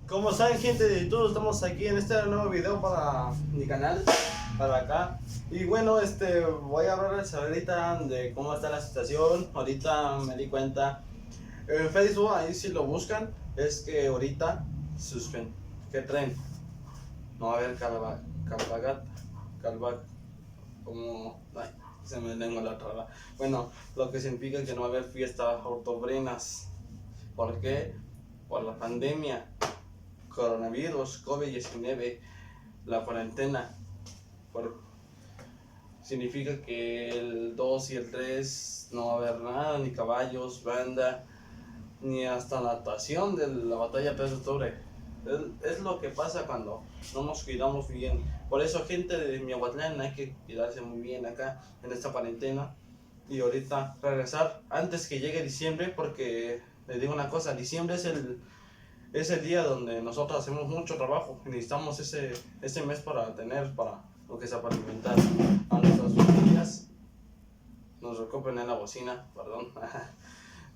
Como saben, gente de YouTube, estamos aquí en este nuevo video para mi canal, para acá. Y bueno, voy a hablarles ahorita de cómo está la situación. Ahorita me di cuenta en Facebook, ahí si lo buscan, es que ahorita ¿qué tren? No va a haber calvagat, como, ay, se me lengua la traba. Bueno, lo que significa que no va a haber fiestas octobrinas. ¿Por qué? Por la pandemia, coronavirus, COVID-19, la cuarentena. Significa que el 2 y el 3 no va a haber nada, ni caballos, banda, ni hasta natación de la batalla 3 de octubre. Es lo que pasa cuando no nos cuidamos bien. Por eso, gente de Miahuatlán, hay que cuidarse muy bien acá en esta cuarentena. Y ahorita regresar antes que llegue diciembre, porque les digo una cosa, diciembre es el día donde nosotros hacemos mucho trabajo. Necesitamos ese mes para lo que sea, para alimentar a nuestras familias. Nos recopen en la bocina, perdón.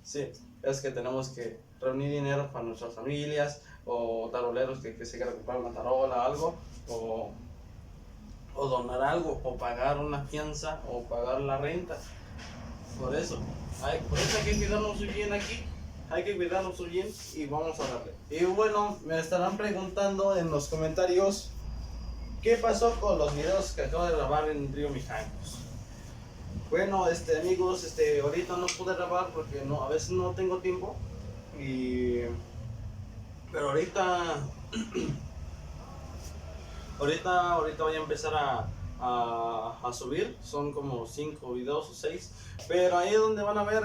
Sí, es que tenemos que reunir dinero para nuestras familias, o taroleros que se quieran comprar una tarola, algo, o donar algo, o pagar una fianza, o pagar la renta. Por eso hay que cuidarnos muy bien aquí. Hay que cuidarnos muy bien y vamos a darle. Y bueno, me estarán preguntando en los comentarios qué pasó con los videos que acabo de grabar en Río Mijangos. Bueno, amigos, ahorita no pude grabar porque a veces no tengo tiempo. Pero ahorita voy a empezar a subir. Son como 5 videos o 6. Pero ahí es donde van a ver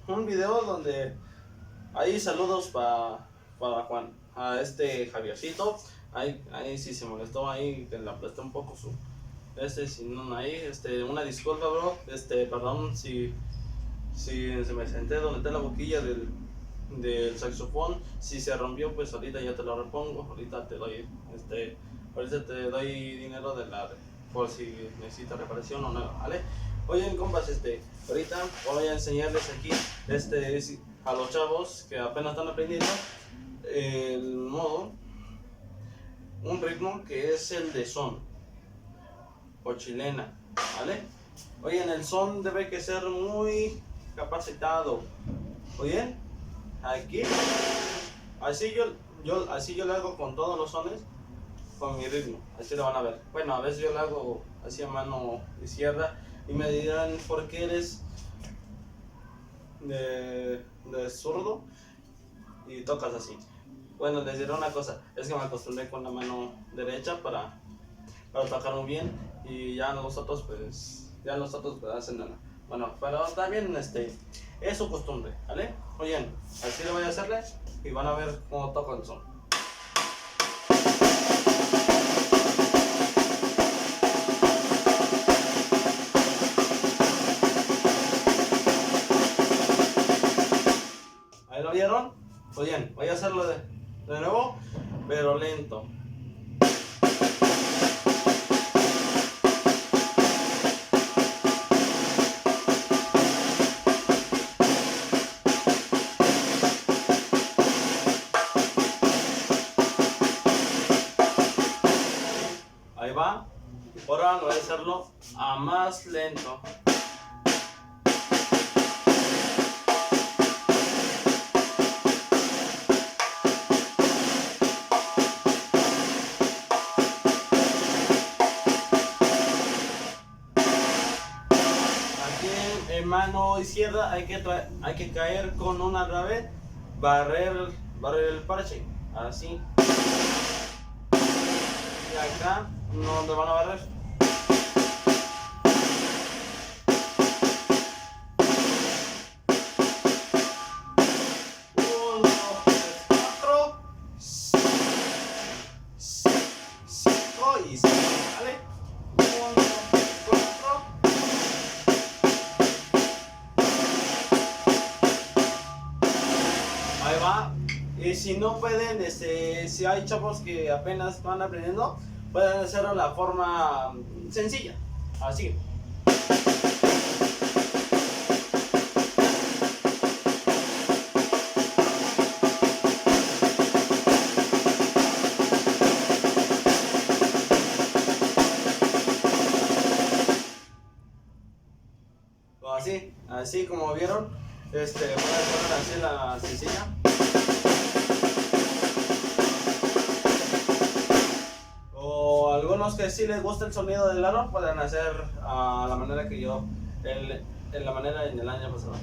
un video donde hay saludos para Juan, a Javiercito. Ahí sí se molestó, ahí que le aplasté un poco si no, ahí, una disculpa, bro. Perdón si se me senté donde está la boquilla del saxofón. Si se rompió, pues ahorita ya te lo repongo. Ahorita te doy dinero por si necesitas reparación o no, ¿vale? Oye, compas, ahorita voy a enseñarles aquí a los chavos que apenas están aprendiendo un ritmo que es el de son o chilena, ¿vale? Oye, en el son debe que ser muy capacitado. Oye, aquí, así yo lo hago con todos los sones, con mi ritmo, así lo van a ver. Bueno, a veces yo lo hago así a mano izquierda y me dirán por qué eres de zurdo y tocas así. Bueno, les diré una cosa, es que me acostumbré con la mano derecha para tocar muy bien, y ya los otros pues hacen nada. Bueno, pero también es su costumbre, ¿vale? Oigan, así le voy a hacerle y van a ver cómo toco el son. ¿Ahí lo vieron? Oigan, voy a hacerlo de nuevo, pero lento. Ahí va. Ahora voy a hacerlo a más lento. En mano izquierda hay que caer con una rave, barrer el parche, así. Y acá no te van a barrer. Uno, dos, tres, cuatro, cinco y seis, ¿vale? Uno, dos, tres, cuatro. Ahí va. Y si no pueden, si hay chavos que apenas van aprendiendo, pueden hacerlo de la forma sencilla, así. así como vieron, voy a poner así la sencilla. O algunos que sí les gusta el sonido del aro pueden hacer a la manera que yo, en la manera en el año pasado.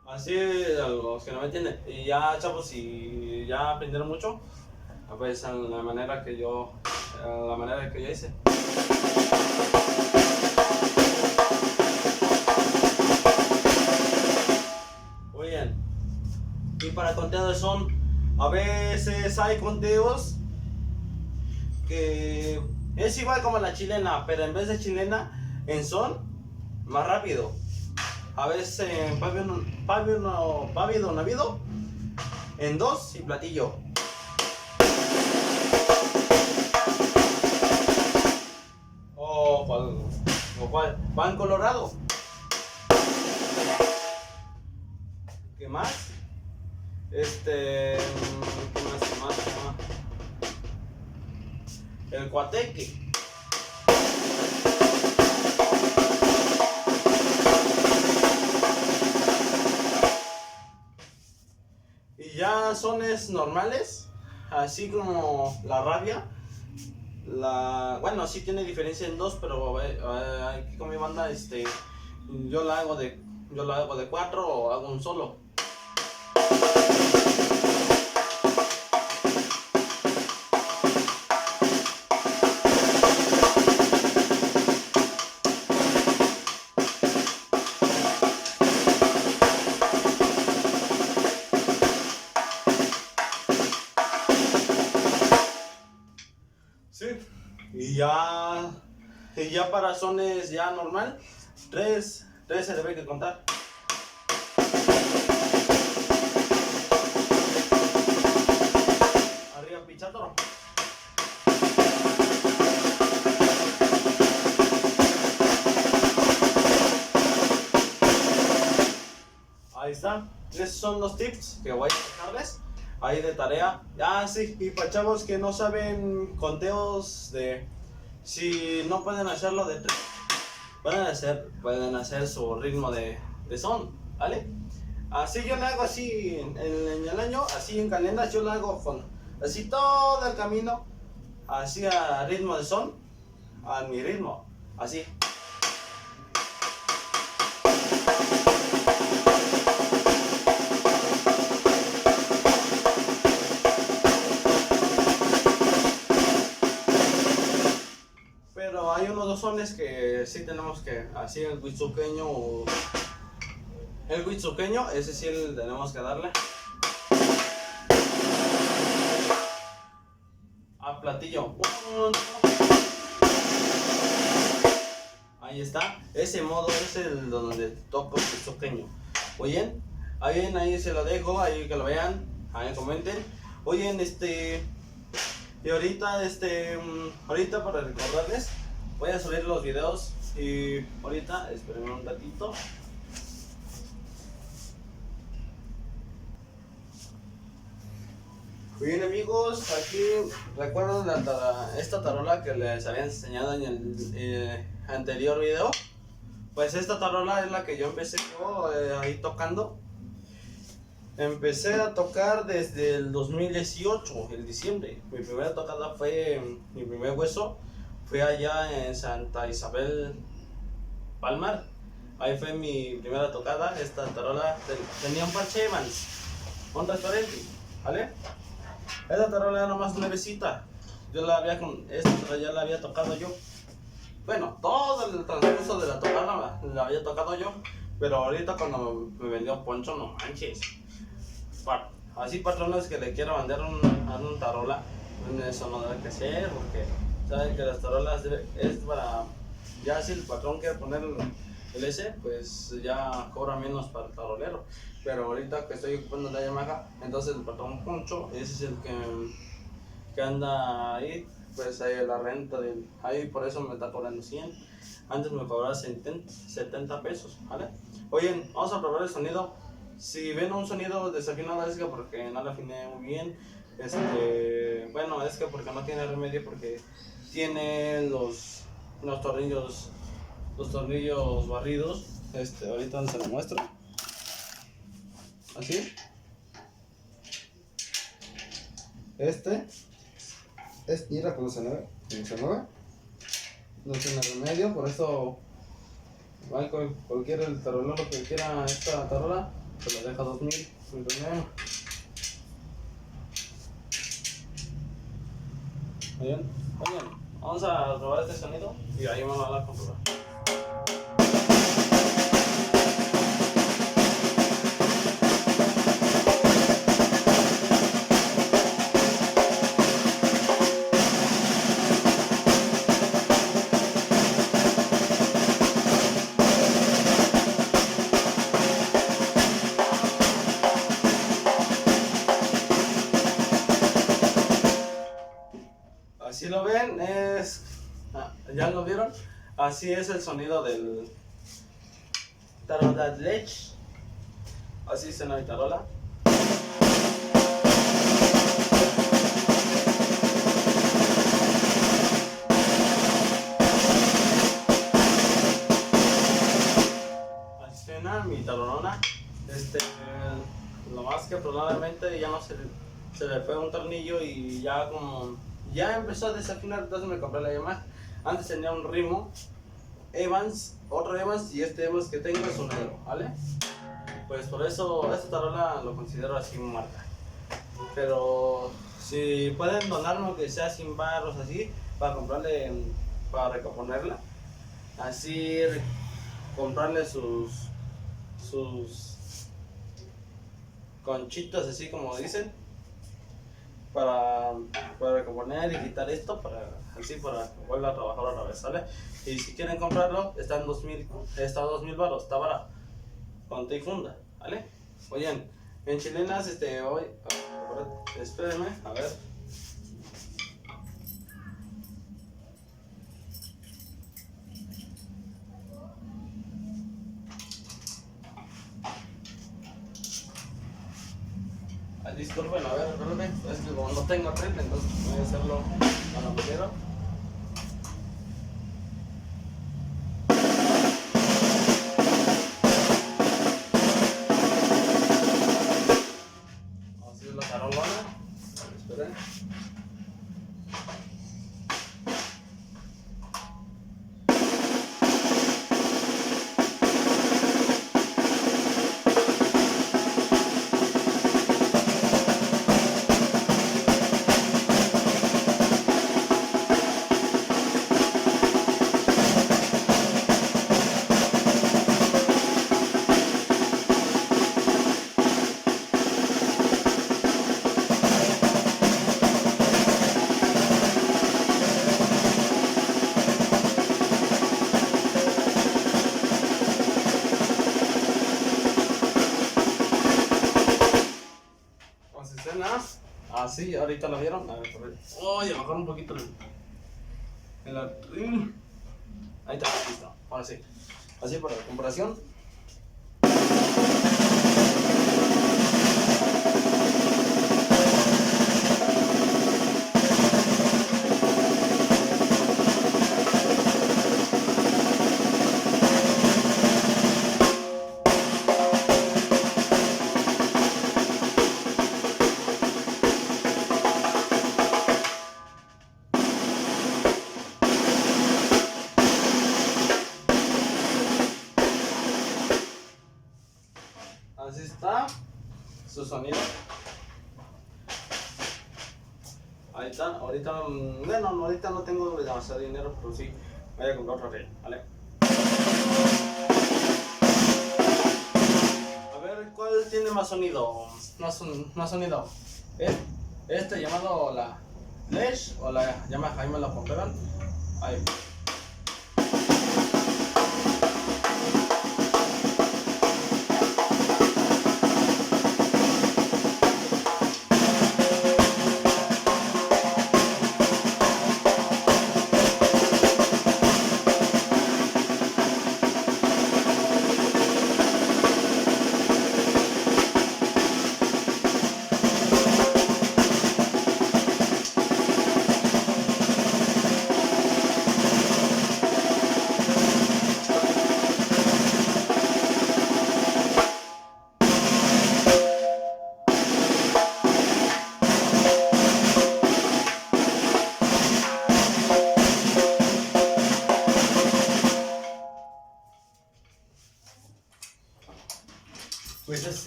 Así a los que no me entienden. Y ya, chavos, si ya aprendieron mucho, pues a la manera que yo hice. Muy bien. Y para conteo de son, a veces hay conteos que es igual como la chilena, pero en vez de chilena, en son, más rápido. A veces en pávido navido, en dos y platillo. O cuál, pan colorado. ¿Qué más? ¿Qué más? El cuateque. Y ya sones normales, así como la rabia. Bueno, sí tiene diferencia en dos, pero aquí con mi banda, yo la hago de 4 o hago un solo. Sí. Y ya para sones ya normal, 3 se debe que contar. Arriba pichátoro. Ahí está. Esos son los tips que voy a dejarles ahí de tarea. Sí, y para chavos que no saben conteos de, si no pueden hacerlo de 3, pueden hacer su ritmo de son, ¿vale? Así yo le hago así en el año, así en calendas yo lo hago con así todo el camino, así a ritmo de son, a mi ritmo, así. Pero hay unos dos sones que sí tenemos que, así el huitzuqueño, ese sí tenemos que darle a platillo. Ahí está, ese modo es el donde toco el huitzuqueño. Oyen, ahí se lo dejo, ahí que lo vean, ahí comenten. Oyen, y ahorita para recordarles, voy a subir los videos y ahorita, esperen un ratito. Bien amigos, aquí recuerdan esta tarola que les había enseñado en el anterior video. Pues esta tarola es la que yo empecé ahí tocando. Empecé a tocar desde el 2018, el diciembre. Mi primera tocada mi primer hueso fue allá en Santa Isabel Palmar. Ahí fue mi primera tocada. Esta tarola tenía un parche Evans, un transparente, ¿vale? Esta tarola era nomás nuevecita. Esta ya la había tocado yo. Bueno, todo el transcurso de la tocada la había tocado yo. Pero ahorita cuando me vendió Poncho, no manches. Así patrones que le quiero vender un tarola, eso no debe que ser, porque saben que las tarolas es para, ya si el patrón quiere poner el S, pues ya cobra menos para el tarolero. Pero ahorita que estoy ocupando la Yamaha, entonces el patrón Poncho, ese es el que anda ahí pues ahí la renta del, ahí por eso me está cobrando 100. Antes me cobraba 70 pesos, ¿vale? Oye, vamos a probar el sonido. Si ven un sonido desafinado es que porque no lo afiné muy bien. Bueno, es que porque no tiene remedio, porque tiene los tornillos barridos. Ahorita se lo muestro. Así. Mira cómo se mueve. No tiene remedio, por eso cualquier el tarolero que quiera esta tarola, se lo deja 2000 sin problema. Bien, vamos a probar este sonido y ahí me van a comprobar. Así lo ven, ¿ya lo vieron? Así es el sonido del tarola Ledge. Así suena mi tarola. Así suena mi tarolona. Lo más que probablemente ya no se le fue un tornillo y ya empezó a desafinar, entonces me compré la Yamaha. Antes tenía un Rimo Evans, otro Evans, y este Evans que tengo es un negro, ¿vale? Pues por eso esta tarola lo considero así un marca. Pero si pueden donarme aunque sea 100 barros así, para comprarle, para recomponerla, así comprarle sus conchitas así como dicen, para recomponer y quitar esto, para que vuelva a trabajar otra vez, ¿sale? Y si quieren comprarlo, está en 2000 baros, está barato, con té y funda, ¿vale? Oye, en chilenas, hoy, espérenme, a ver. Disculpen, a ver, espérame, es que como no tengo red, entonces voy a hacerlo a la manera. Así es la tarolona. Esperen. Así, ahorita lo vieron. A ver, a bajar un poquito ahí está, listo. Ahora sí. Así para la comparación. Así está su sonido. Ahí está. Ahorita, bueno, ahorita no tengo demasiado dinero, pero sí voy a comprar otra red, ¿vale? A ver, ¿cuál tiene más sonido? Más sonido. Llamado la Ledge o la Yamaha, ahí me la comprueban. Ahí.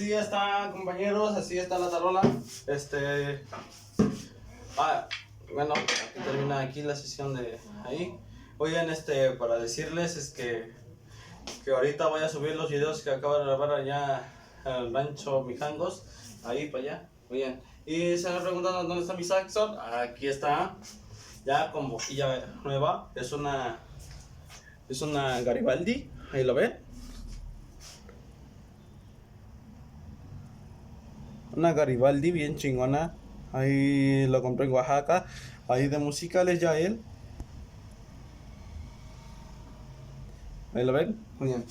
así está, compañeros, así está la tarola. Bueno, aquí termina aquí la sesión de ahí. Oigan, para decirles es que ahorita voy a subir los videos que acabo de grabar allá al rancho Mijangos, ahí para allá. Oigan, y se me preguntan dónde está mi saxo. Aquí está, ya con boquilla nueva. Es una Garibaldi, ahí lo ven. Una Garibaldi bien chingona. Ahí lo compré en Oaxaca. Ahí de musicales ya él. Ahí lo ven. Muy bien.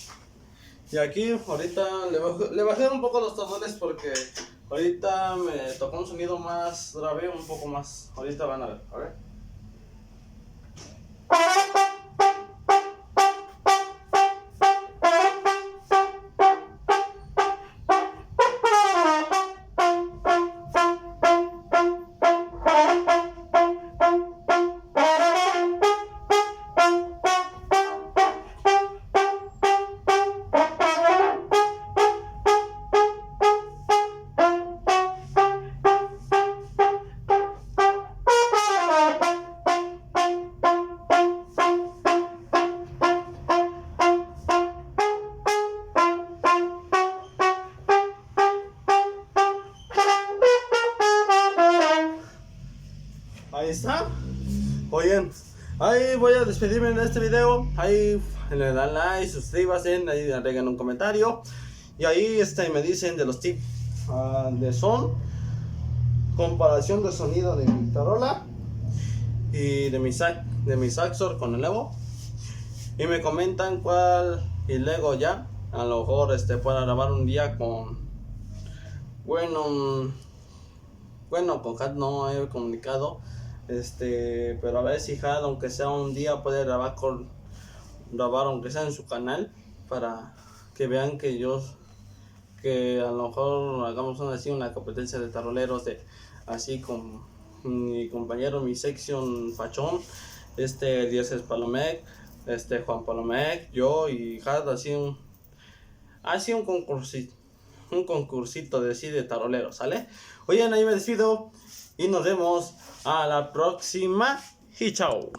Y aquí ahorita le bajé un poco los tonos porque ahorita me tocó un sonido más grave, un poco más. Ahorita van a ver. A ver. Ahí está. Oigan, ahí voy a despedirme de este video. Ahí le dan like, suscríbanse, ahí agregan un comentario. Y ahí me dicen de los tips de son, comparación de sonido de mi tarola y de mi saxor con el Evo. Y me comentan cuál, y luego ya, a lo mejor pueda grabar un día con, bueno, con Hat no he comunicado, pero a ver si Hat, aunque sea un día, puede grabar aunque sea en su canal, para que vean que a lo mejor hagamos una competencia de taroleros, así con mi compañero, mi sección Fachón, Eliezer Palomec, Juan Palomec, yo y Hat, así un concursito de taroleros, ¿sale? Oigan, ahí me despido y nos vemos a la próxima y chao.